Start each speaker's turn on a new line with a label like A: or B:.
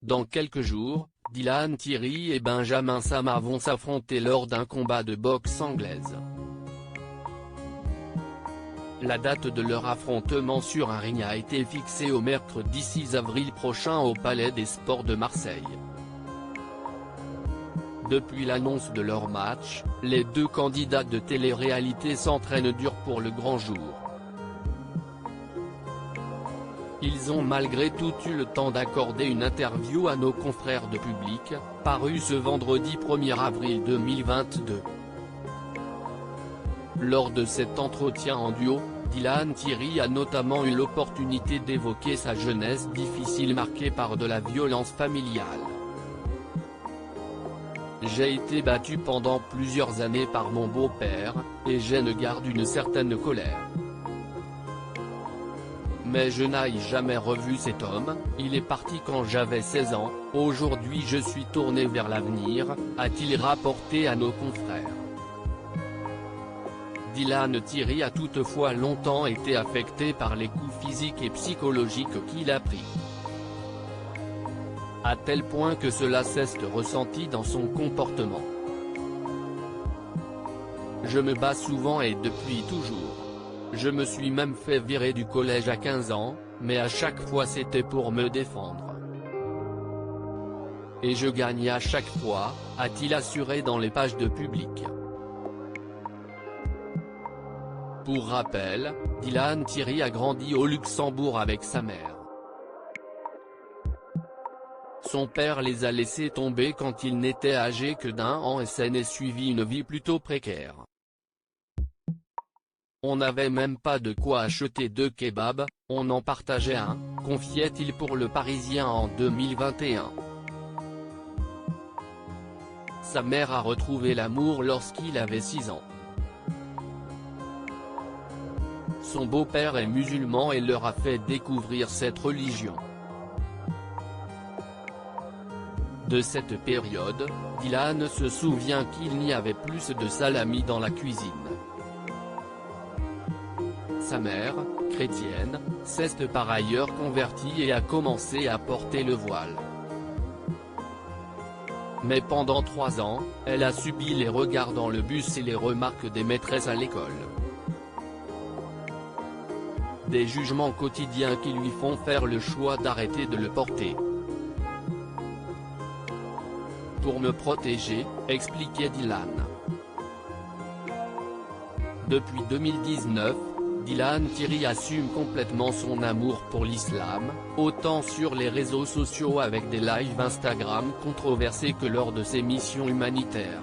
A: Dans quelques jours, Dylan Thierry et Benjamin Samar vont s'affronter lors d'un combat de boxe anglaise. La date de leur affrontement sur un ring a été fixée au mercredi 6 avril prochain au Palais des Sports de Marseille. Depuis l'annonce de leur match, les deux candidats de télé-réalité s'entraînent dur pour le grand jour. Ils ont malgré tout eu le temps d'accorder une interview à nos confrères de Public, parue ce vendredi 1er avril 2022. Lors de cet entretien en duo, Dylan Thierry a notamment eu l'opportunité d'évoquer sa jeunesse difficile marquée par de la violence familiale. J'ai été battu pendant plusieurs années par mon beau-père, et je ne garde une certaine colère. Mais je n'ai jamais revu cet homme, il est parti quand j'avais 16 ans, aujourd'hui je suis tourné vers l'avenir, a-t-il rapporté à nos confrères. Dylan Thierry a toutefois longtemps été affecté par les coups physiques et psychologiques qu'il a pris. À tel point que cela s'est ressenti dans son comportement. Je me bats souvent et depuis toujours. Je me suis même fait virer du collège à 15 ans, mais à chaque fois c'était pour me défendre. Et je gagne à chaque fois, a-t-il assuré dans les pages de Public. Pour rappel, Dylan Thierry a grandi au Luxembourg avec sa mère. Son père les a laissés tomber quand il n'était âgé que d'1 an et s'en est suivi une vie plutôt précaire. On n'avait même pas de quoi acheter 2 kebabs, on en partageait un, confiait-il pour Le Parisien en 2021. Sa mère a retrouvé l'amour lorsqu'il avait 6 ans. Son beau-père est musulman et leur a fait découvrir cette religion. De cette période, Dylan se souvient qu'il n'y avait plus de salami dans la cuisine. Sa mère, chrétienne, s'est par ailleurs convertie et a commencé à porter le voile. Mais pendant 3 ans, elle a subi les regards dans le bus et les remarques des maîtresses à l'école. Des jugements quotidiens qui lui font faire le choix d'arrêter de le porter. Pour me protéger, expliquait Dylan. Depuis 2019, Dylan Thierry assume complètement son amour pour l'islam, autant sur les réseaux sociaux avec des lives Instagram controversés que lors de ses missions humanitaires.